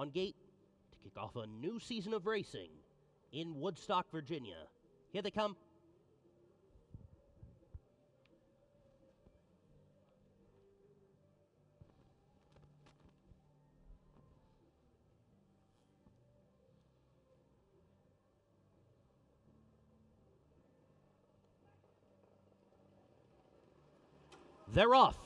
on gate to kick off a new season of racing in Woodstock, Virginia. Here they come. They're off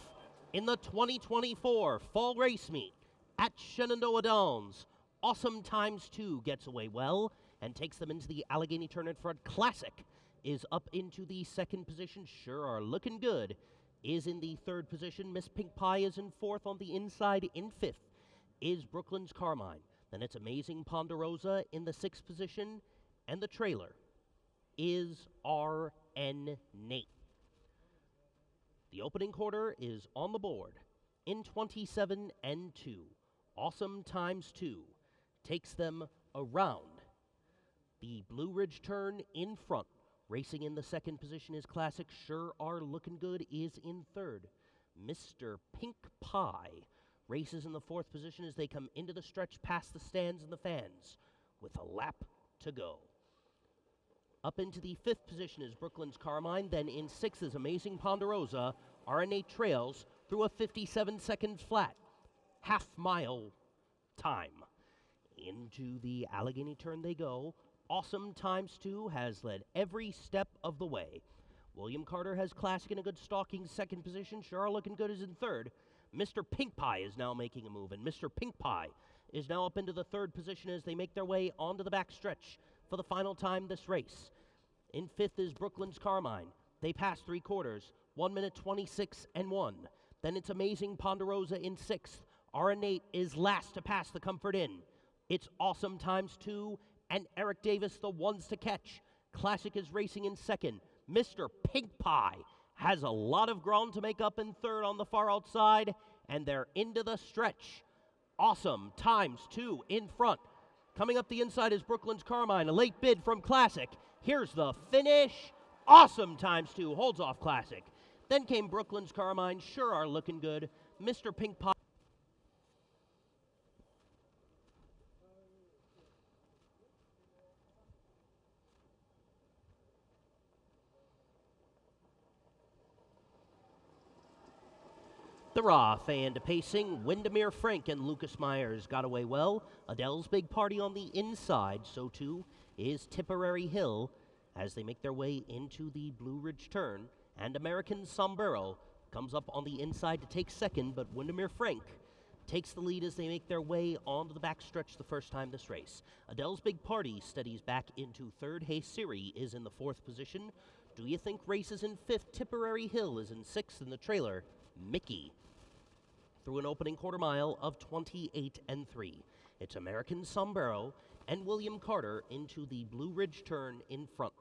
in the 2024 Fall Race Meet at Shenandoah Downs. Awesome Times 2 gets away well and takes them into the Allegheny Turn in Front. Classic is up into the second position. Sure are looking good. Is in the third position. Miss Pink Pie is in fourth. On the inside in fifth is Brooklyn's Carmine. Then it's Amazing Ponderosa in the sixth position. And the trailer is R.N. Nate. The opening quarter is on the board in 27 and 2. Awesome Times 2 takes them around the Blue Ridge Turn in front. Racing in the second position is Classic. Sure Are Looking Good is in third. Mr. Pink Pie races in the fourth position as they come into the stretch past the stands and the fans with a lap to go. Up into the fifth position is Brooklyn's Carmine. Then in sixth is Amazing Ponderosa. RNA trails through a 57-second flat half-mile time. Into the Allegheny Turn they go. Awesome Times 2 has led every step of the way. William Carter has Classic in a good stalking second position. Sure Looking Good is in third. Mr. Pink Pie is now making a move, and Mr. Pink Pie is now up into the third position as they make their way onto the back stretch for the final time this race. In fifth is Brooklyn's Carmine. They pass three quarters, 1 minute 26 and 1. Then it's Amazing Ponderosa in sixth. R.N. is last to pass the Comfort Inn. It's Awesome Times 2 and Eric Davis the ones to catch. Classic is racing in second. Mr. Pink Pie has a lot of ground to make up in third on the far outside, and they're into the stretch. Awesome Times 2 in front. Coming up the inside is Brooklyn's Carmine, a late bid from Classic. Here's the finish. Awesome Times 2 holds off Classic. Then came Brooklyn's Carmine. Sure Are Looking Good. Mr. Pink Pie. They're off and pacing. Windermere Frank and Lucas Myers got away well. Adele's Big Party on the inside. So too is Tipperary Hill as they make their way into the Blue Ridge Turn. And American Sombrero comes up on the inside to take second, but Windermere Frank takes the lead as they make their way onto the backstretch the first time this race. Adele's Big Party steadies back into third. Hey Siri is in the fourth position. Do You Think races in fifth. Tipperary Hill is in sixth, in the trailer Mickey through an opening quarter mile of 28 and 3. It's American Sombrero and William Carter into the Blue Ridge Turn in front.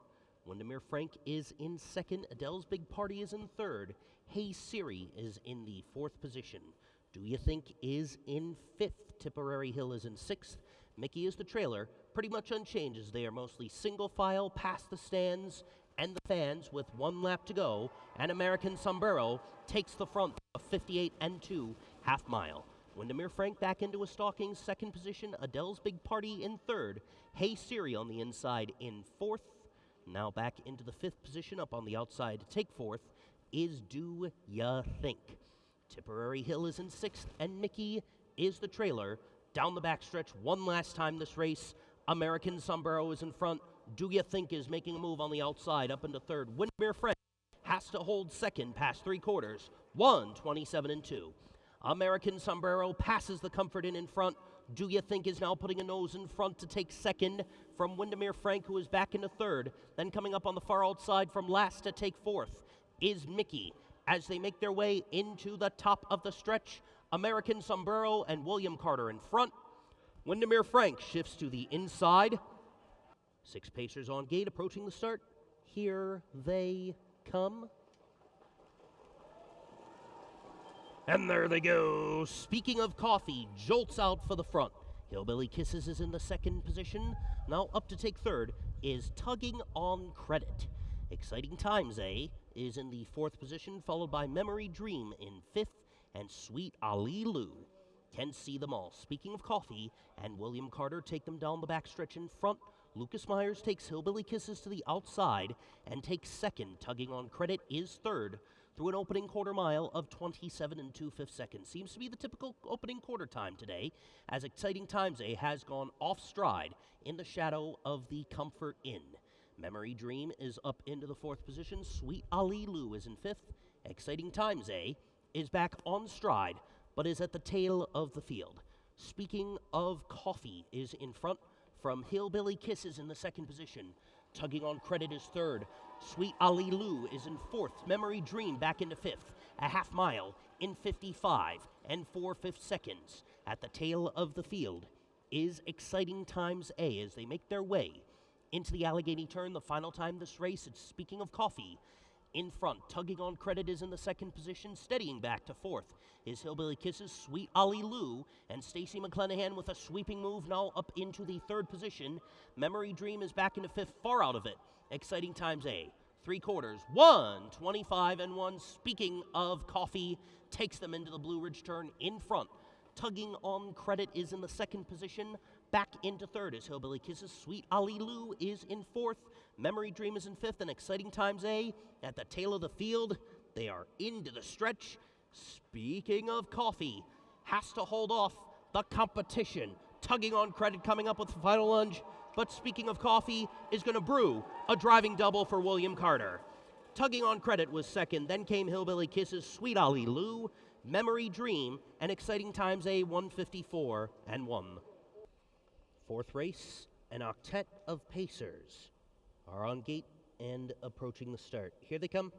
Windermere Frank is in second. Adele's Big Party is in third. Hey Siri is in the fourth position. Do You Think is in fifth. Tipperary Hill is in sixth. Mickey is the trailer, pretty much unchanged as they are mostly single file past the stands and the fans with one lap to go. And American Sombrero takes the front of 58 and 2 half mile. Windermere Frank back into a stalking second position. Adele's Big Party in third. Hey Siri on the inside in fourth. Now back into the fifth position, up on the outside to take fourth is Do Ya Think. Tipperary Hill is in sixth, and Mickey is the trailer. Down the backstretch one last time this race. American Sombrero is in front. Do Ya Think is making a move on the outside up into third. Windermere Frank has to hold second past three quarters. 1:27 and 2. American Sombrero passes the Comfort Inn in front. Do You Think is now putting a nose in front to take second from Windermere Frank, who is back into third. Then coming up on the far outside from last to take fourth is Mickey. As they make their way into the top of the stretch, American Sombrero and William Carter in front. Windermere Frank shifts to the inside. Six pacers on gate approaching the start. Here they come. And there they go. Speaking of coffee, jolts out for the front. Hillbilly Kisses is in the second position. Now up to take third is Tugging on Credit. Exciting Times, is in the fourth position, followed by Memory Dream in fifth, and Sweet Ali Lou can see them all. Speaking of Coffee and William Carter take them down the backstretch in front. Lucas Myers takes Hillbilly Kisses to the outside and takes second. Tugging on Credit is third through an opening quarter mile of 27 2/5 seconds. Seems to be the typical opening quarter time today, as Exciting Times A has gone off stride in the shadow of the Comfort Inn. Memory Dream is up into the fourth position. Sweet Ali Lou is in fifth. Exciting Times A is back on stride, but is at the tail of the field. Speaking of Coffee is in front from Hillbilly Kisses in the second position. Tugging on Credit is third. Sweet Ali Lou is in fourth. Memory Dream back into fifth. A half mile in 55 4/5 seconds. At the tail of the field is Exciting Times A as they make their way into the Allegheny turn. The final time this race, it's Speaking of Coffee in front. Tugging on Credit is in the second position. Steadying back to fourth is Hillbilly Kisses, Sweet Ali Lou, and Stacy McClanahan with a sweeping move now up into the third position. Memory Dream is back into fifth, far out of it. Exciting Times A, 3/4, 1:25 and 1. Speaking of Coffee, takes them into the Blue Ridge turn in front. Tugging on Credit is in the second position. Back into third is Hillbilly Kisses. Sweet Ali Lou is in fourth. Memory Dream is in fifth, and Exciting Times A at the tail of the field. They are into the stretch. Speaking of Coffee, has to hold off the competition. Tugging on Credit coming up with the final lunge, but Speaking of Coffee is going to brew a driving double for William Carter. Tugging on Credit was second, then came Hillbilly Kisses, Sweet Ali Lou, Memory Dream, and Exciting Times A, 1:54 and 1. Fourth race, an octet of pacers are on gate and approaching the start. Here they come.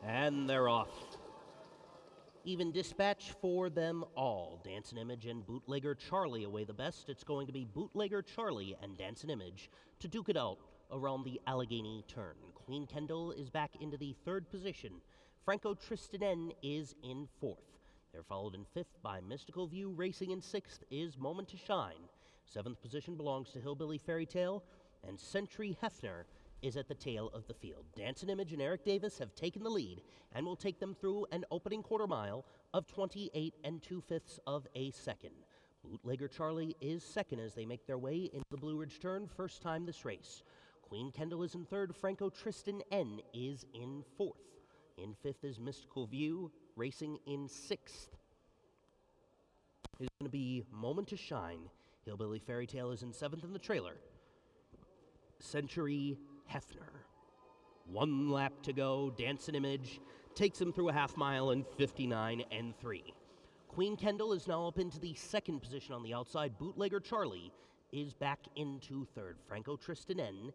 And they're off. Even dispatch for them all. Dancing Image and Bootlegger Charlie away the best. It's going to be Bootlegger Charlie and Dancing Image to duke it out around the Allegheny turn. Queen Kendall is back into the third position. Franco Tristanen is in fourth. They're followed in fifth by Mystical View. Racing in sixth is Moment to Shine. Seventh position belongs to Hillbilly Fairy Tale, and Century Hefner is at the tail of the field. Dancing Image and Eric Davis have taken the lead and will take them through an opening quarter mile of 28 2/5 of a second. Bootlegger Charlie is second as they make their way into the Blue Ridge turn, first time this race. Queen Kendall is in third. Franco Tristan N is in fourth. In fifth is Mystical View. Racing in sixth is going to be Moment to Shine. Hillbilly Fairy Tale is in seventh in the trailer. Century Hefner. One lap to go. Dancing Image takes him through a half mile in 59 3. Queen Kendall is now up into the second position on the outside. Bootlegger Charlie is back into third. Franco Tristanen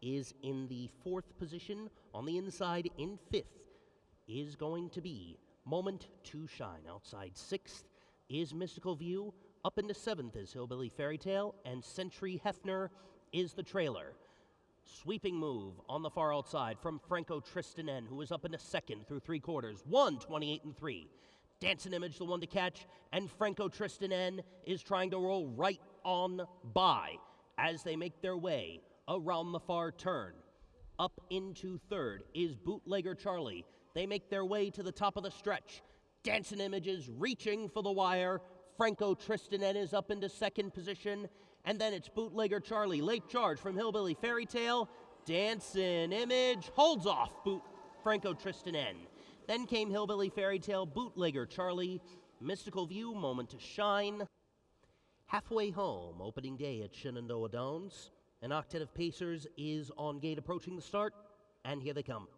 is in the fourth position. On the inside in fifth is going to be Moment to Shine. Outside sixth is Mystical View. Up into seventh is Hillbilly Fairy Tale, and Century Hefner is the trailer. Sweeping move on the far outside from Franco Tristanen, who is up into second through 3/4, 1:28 3. Dancing Image, the one to catch, and Franco Tristanen is trying to roll right on by as they make their way around the far turn. Up into third is Bootlegger Charlie. They make their way to the top of the stretch. Dancing Image is reaching for the wire. Franco Tristanen is up into second position. And then it's Bootlegger Charlie. Late charge from Hillbilly Fairy Tale. Dancing Image holds off Franco Tristanen. Then came Hillbilly Fairy Tale, Bootlegger Charlie, Mystical View, Moment to Shine. Halfway home, opening day at Shenandoah Downs. An octet of pacers is on gate approaching the start, and here they come.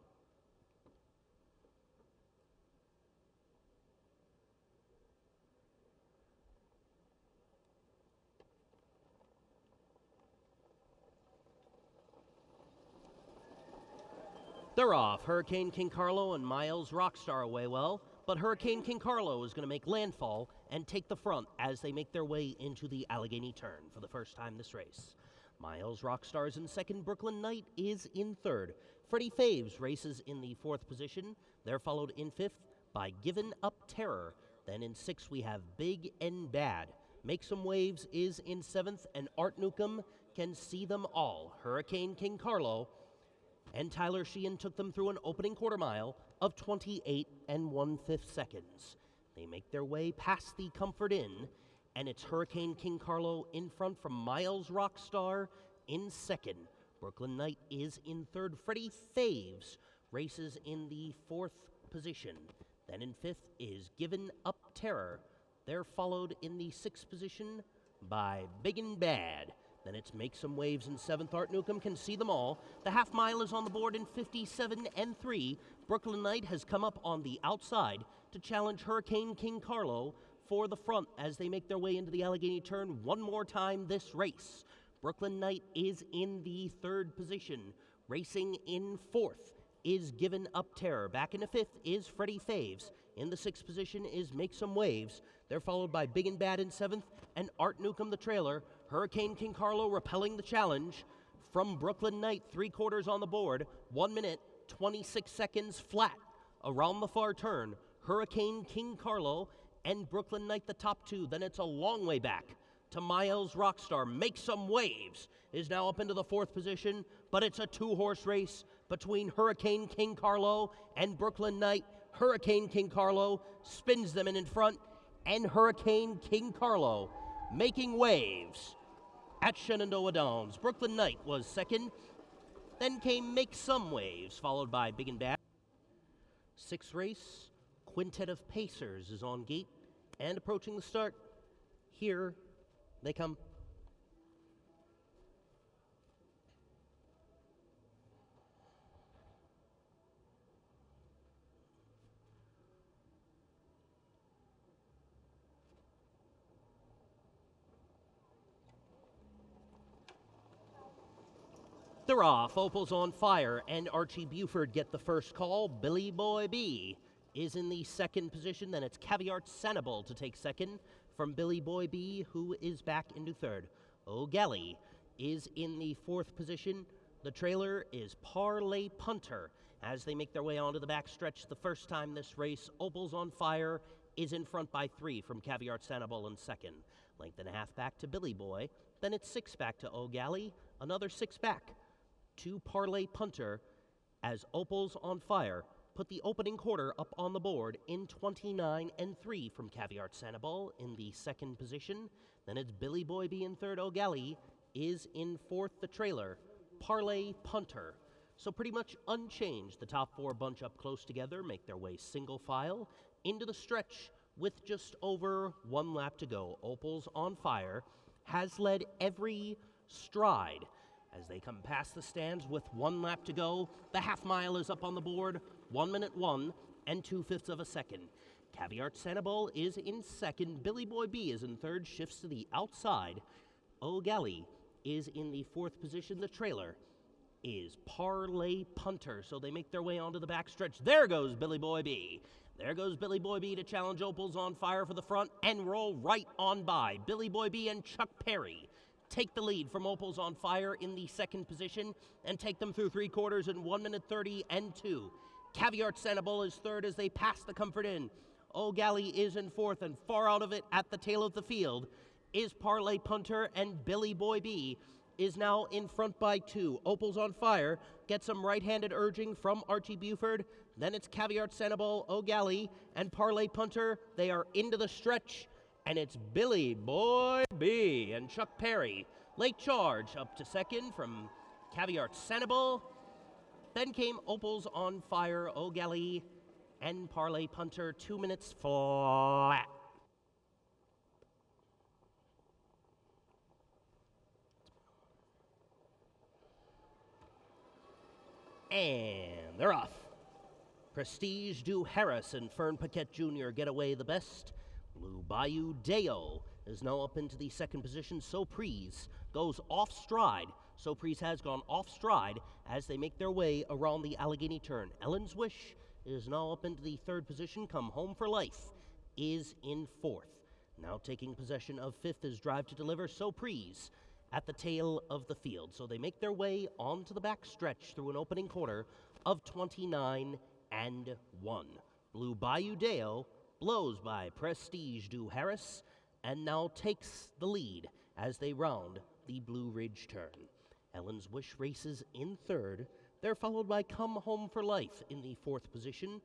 They're off. Hurricane King Carlo and Miles Rockstar away well, but Hurricane King Carlo is going to make landfall and take the front as they make their way into the Allegheny turn for the first time this race. Miles Rockstar is in second. Brooklyn Knight is in third. Freddie Faves races in the fourth position. They're followed in fifth by Given Up Terror. Then in sixth we have Big and Bad. Make Some Waves is in 7th, and Art Newcomb Can See Them All. Hurricane King Carlo and Tyler Sheehan took them through an opening quarter mile of 28 1/5 seconds. They make their way past the Comfort Inn, and it's Hurricane King Carlo in front from Miles Rockstar in 2nd. Brooklyn Knight is in 3rd. Freddie Faves races in the 4th position. Then in 5th is Given Up Terror. They're followed in the 6th position by Big and Bad. Then it's Make Some Waves in 7th. Art Newcomb Can See Them All. The half mile is on the board in 57 3. Brooklyn Knight has come up on the outside to challenge Hurricane King Carlo for the front as they make their way into the Allegheny turn one more time this race. Brooklyn Knight is in the 3rd position. Racing in 4th is Given Up Terror. Back into 5th is Freddie Faves. In the 6th position is Make Some Waves. They're followed by Big and Bad in 7th and Art Newcomb the trailer. Hurricane King Carlo repelling the challenge from Brooklyn Knight, 3/4 on the board, 1 minute, 26 seconds flat around the far turn. Hurricane King Carlo and Brooklyn Knight the top 2. Then it's a long way back to Miles Rockstar. Make Some Waves is now up into the 4th position, but it's a 2-horse race between Hurricane King Carlo and Brooklyn Knight. Hurricane King Carlo spins them in front, and Hurricane King Carlo making waves at Shenandoah Downs. Brooklyn Knight was 2nd. Then came Make Some Waves, followed by Big and Bad. 6th race, Quintet of Pacers is on gate and approaching the start. Here they come. They're off. Opal's on fire, and Archie Buford get the first call. Billy Boy B is in the 2nd position. Then it's Caviar Sanibel to take 2nd from Billy Boy B, who is back into 3rd. O'Galley is in the 4th position. The trailer is Parlay Punter as they make their way onto the back stretch the first time this race. Opal's on fire is in front by 3 from Caviar Sanibel in 2nd. Length and a half back to Billy Boy. Then it's 6 back to O'Galley. Another 6 back to Parlay Punter as Opal's on fire put the opening quarter up on the board in 29 3 from Caviar Sanibel in the 2nd position. Then it's Billy Boy B in 3rd. O'Galley is in 4th. The trailer, Parlay Punter. So pretty much unchanged. The top 4 bunch up close together, make their way single file into the stretch with just over 1 lap to go. Opal's on fire has led every stride as they come past the stands with 1 lap to go. The half mile is up on the board, 1 minute 1 2/5 of a second. Caviar Sanibel is in 2nd. Billy Boy B is in 3rd, shifts to the outside. O'Galley is in the 4th position. The trailer is Parlay Punter, so they make their way onto the back stretch. There goes Billy Boy B. There goes Billy Boy B to challenge Opal's on fire for the front and roll right on by. Billy Boy B and Chuck Perry take the lead from Opal's on fire in the 2nd position and take them through 3/4 in 1 minute 30 2. Caviar Sanibel is 3rd as they pass the Comfort Inn. O'Galley is in 4th, and far out of it at the tail of the field is Parlay Punter, and Billy Boy B is now in front by 2. Opal's on fire gets some right-handed urging from Archie Buford. Then it's Caviar Sanibel, O'Galley, and Parlay Punter. They are into the stretch, and it's Billy Boy B and Chuck Perry. Late charge up to 2nd from Caviar Sanibel. Then came Opal's on fire, O'Galley, and Parlay Punter, 2 minutes flat. And they're off. Prestige Du Harris and Fern Paquette Jr. get away the best. Blue Bayou Deo is now up into the 2nd position. Soprise goes off stride. Soprise has gone off stride as they make their way around the Allegheny turn. Ellen's Wish is now up into the 3rd position. Come Home for Life is in 4th. Now taking possession of 5th is Drive to Deliver. Soprise at the tail of the field. So they make their way onto the back stretch through an opening quarter of 29 1. Blue Bayou Deo blows by Prestige Du Harris and now takes the lead as they round the Blue Ridge turn. Ellen's Wish races in third. They're followed by Come Home for Life in the fourth position.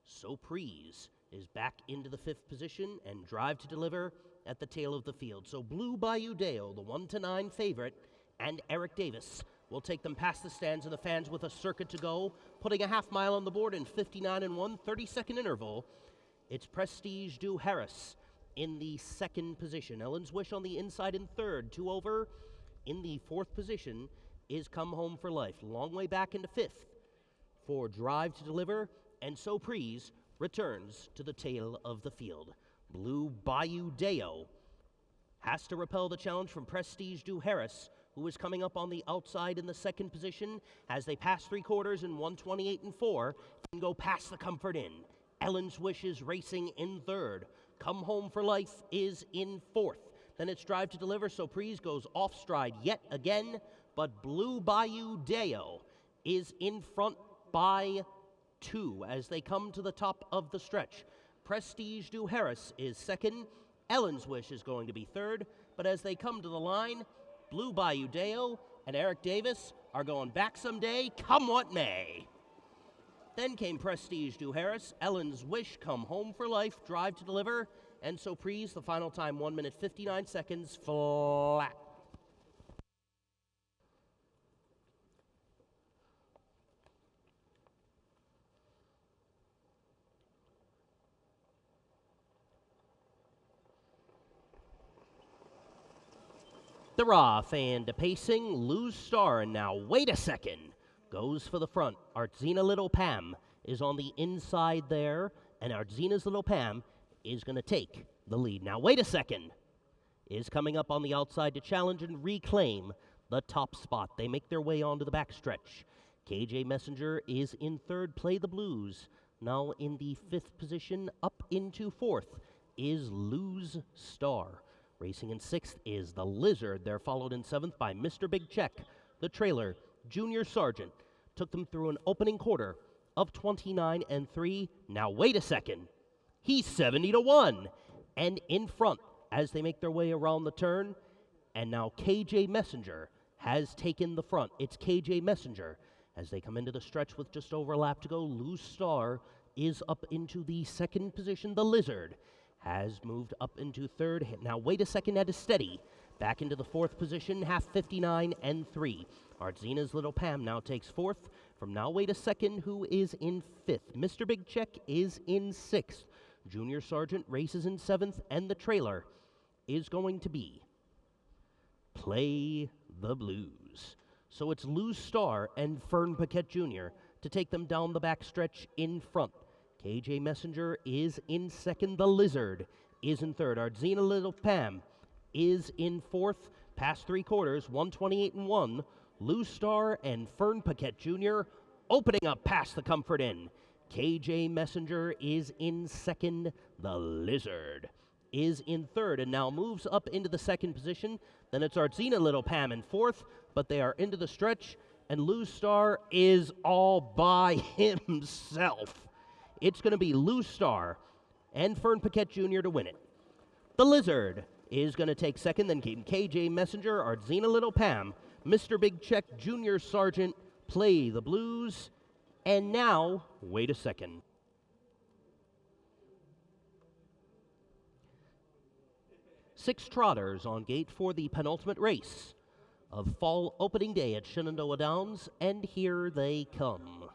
Surprise is back into the fifth position, and Drive to Deliver at the tail of the field. So Blue Bayou Deo, the 1-9 favorite, and Eric Davis will take them past the stands and the fans with a circuit to go, putting a half mile on the board in 59 and 1 30-second interval. It's Prestige Du Harris in the second position. Ellen's Wish on the inside in third, 2 over. In the fourth position is Come Home for Life. Long way back into fifth for Drive to Deliver, and Surprise returns to the tail of the field. Blue Bayou Deo has to repel the challenge from Prestige Du Harris, who is coming up on the outside in the second position as they pass three quarters in 1:28 and 4 and go past the Comfort Inn. Ellen's Wish is racing in third. Come Home for Life is in fourth. Then it's Drive to Deliver. Surprise goes off stride yet again, but Blue Bayou Deo is in front by 2 as they come to the top of the stretch. Prestige Du Harris is second. Ellen's Wish is going to be third, but as they come to the line, Blue Bayou Deo and Eric Davis are going back someday, come what may. Then came Prestige Du Harris, Ellen's Wish, Come Home for Life, Drive to Deliver, and Surprise, the final time 1 minute 59 seconds flat. They're off, and to pacing, Lose Star, and now wait a second, goes for the front. Artzina Little Pam is on the inside there, and Artzina's Little Pam is going to take the lead. Now wait a second, is coming up on the outside to challenge and reclaim the top spot. They make their way onto the backstretch. KJ Messenger is in third, Play the Blues. Now in the fifth position, up into fourth, is Lose Star. Racing in sixth is The Lizard. They're followed in seventh by Mr. Big Check. The trailer, Junior Sergeant, took them through an opening quarter of 29 and 3. Now wait a second. He's 70 to 1 and in front as they make their way around the turn. And now KJ Messenger has taken the front. It's KJ Messenger as they come into the stretch with just over a lap to go. Lose Star is up into the second position. The Lizard has moved up into third. Now wait a second, at a steady. Back into the fourth position, half 59 and 3. Artzina's Little Pam now takes fourth. From Now Wait a Second, who is in fifth. Mr. Big Check is in sixth. Junior Sergeant races in seventh, and the trailer is going to be Play the Blues. So it's Lose Star and Fern Paquette Jr. to take them down the backstretch in front. KJ Messenger is in second. The Lizard is in third. Artzina Little Pam is in fourth. Past three quarters, 1:28 and 1. Lose Star and Fern Paquette Jr. opening up past the Comfort Inn. KJ Messenger is in second. The Lizard is in third and now moves up into the second position. Then it's Artzina Little Pam in fourth, but they are into the stretch, and Lose Star is all by himself. It's going to be Lose Star and Fern Paquette Jr. to win it. The Lizard is going to take second, then came KJ Messenger, Artzina Little Pam, Mr. Big Check, Junior Sergeant, Play the Blues, and now, wait a second. Six trotters on gate for the penultimate race of fall opening day at Shenandoah Downs, and here they come.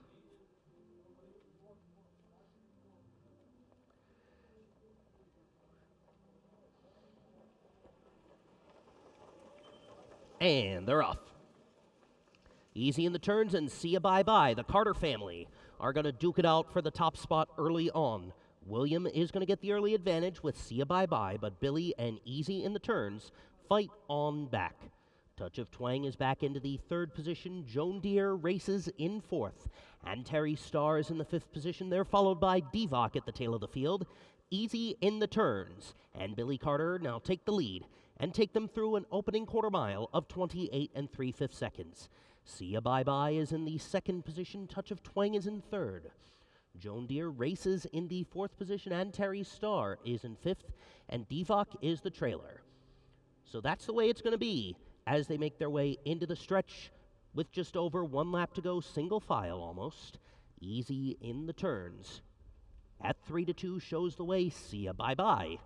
And they're off. Easy in the turns and see ya bye-bye. The Carter family are going to duke it out for the top spot early on. William is going to get the early advantage with see ya bye-bye, but Billy and Easy in the turns fight on back. Touch of Twang is back into the third position. Joan Deere races in fourth. And Terry Starr is in the fifth position. They're followed by Devok at the tail of the field. Easy in the turns. And Billy Carter now take the lead and take them through an opening quarter mile of 28 and 3/5 seconds. See Ya Bye Bye is in the second position. Touch of Twang is in third. Joan Deere races in the fourth position, and Terry Starr is in fifth. and Divock is the trailer. So that's the way it's going to be as they make their way into the stretch with just over 1 lap to go, single file almost. Easy in the turns. At 3-2 shows the way. See ya, bye-bye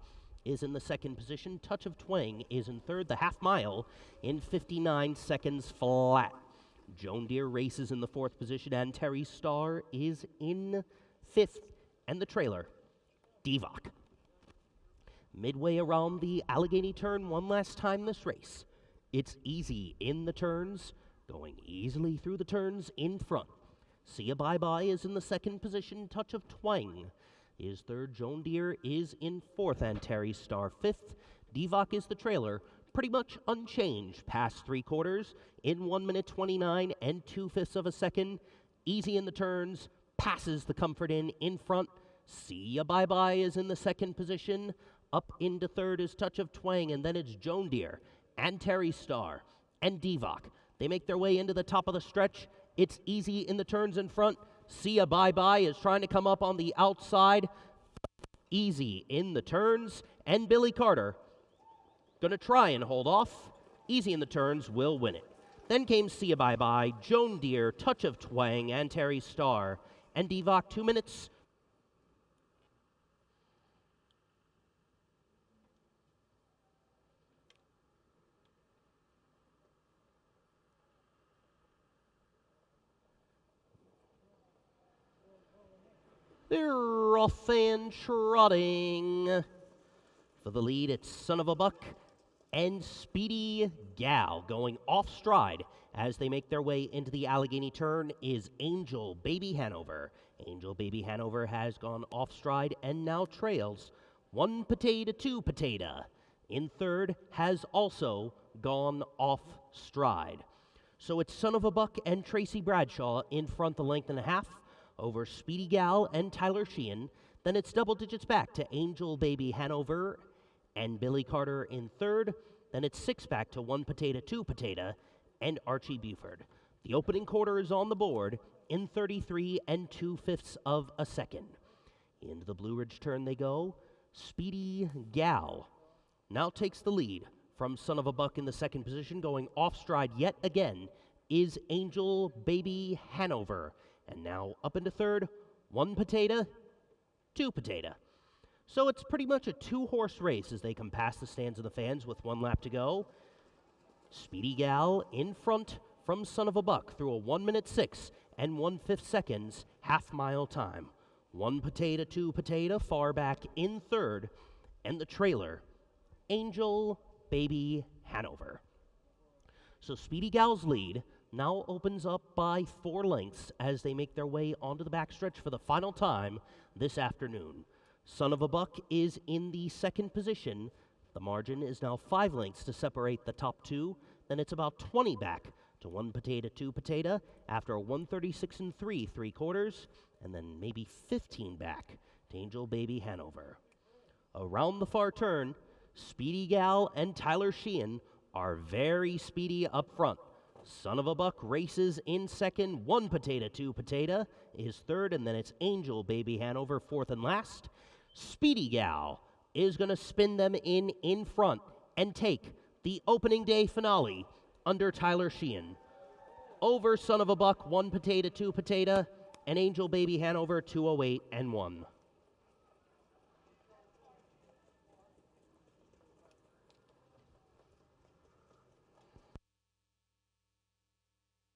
is in the second position. Touch of Twang is in third. The half mile in 59 seconds flat. Joan Deere races in the fourth position, and Terry Starr is in fifth. And the trailer, Divock. Midway around the Allegheny turn one last time this race. It's easy in the turns, going easily through the turns in front. See ya bye-bye is in the second position. Touch of Twang is third. Joan Deere is in fourth, and Terry Starr fifth. Divock is the trailer, pretty much unchanged past 3/4 in 1 minute 29 and 2/5 of a second. Easy in the turns, passes the Comfort in front. See ya bye-bye is in the second position. Up into third is Touch of Twang, and then it's Joan Deere and Terry Starr and Divock. They make their way into the top of the stretch. It's easy in the turns in front. See ya bye-bye is trying to come up on the outside. Easy in the turns, and Billy Carter going to try and hold off. Easy in the turns, will win it. Then came See Ya Bye-Bye, Joan Deere, Touch of Twang, and Terry Starr. And Divock, 2 minutes. They're off and trotting. For the lead, it's Son of a Buck and Speedy Gal going off stride as they make their way into the Allegheny turn is Angel Baby Hanover. Angel Baby Hanover has gone off stride and now trails 1 potato, 2 potato. In third has also gone off stride. So it's Son of a Buck and Tracy Bradshaw in front the length and a half over Speedy Gal and Tyler Sheehan. Then it's double digits back to Angel Baby Hanover and Billy Carter in third. Then it's 6 back to 1 potato, 2 potato, and Archie Buford. The opening quarter is on the board in 33 and 2/5 of a second. Into the Blue Ridge turn they go. Speedy Gal now takes the lead from Son of a Buck in the second position. Going off stride yet again is Angel Baby Hanover. And now up into third, 1 potato, 2 potato. So it's pretty much a 2-horse race as they come past the stands of the fans with 1 lap to go. Speedy Gal in front from Son of a Buck through a 1 minute 6 and 1/5 seconds half-mile time. 1 potato, 2 potato, far back in third. And the trailer, Angel Baby Hanover. So Speedy Gal's lead now opens up by 4 lengths as they make their way onto the backstretch for the final time this afternoon. Son of a Buck is in the second position. The margin is now 5 lengths to separate the top 2. Then it's about 20 back to 1 potato, 2 potato after a 136 and 3/4, and then maybe 15 back to Angel Baby Hanover. Around the far turn, Speedy Gal and Tyler Sheehan are very speedy up front. Son of a Buck races in second. 1 potato, 2 potato is third, and then it's Angel Baby Hanover fourth and last. Speedy Gal is going to spin them in front and take the opening day finale under Tyler Sheehan. Over Son of a Buck, 1 potato, 2 potato, and Angel Baby Hanover 208 and 1.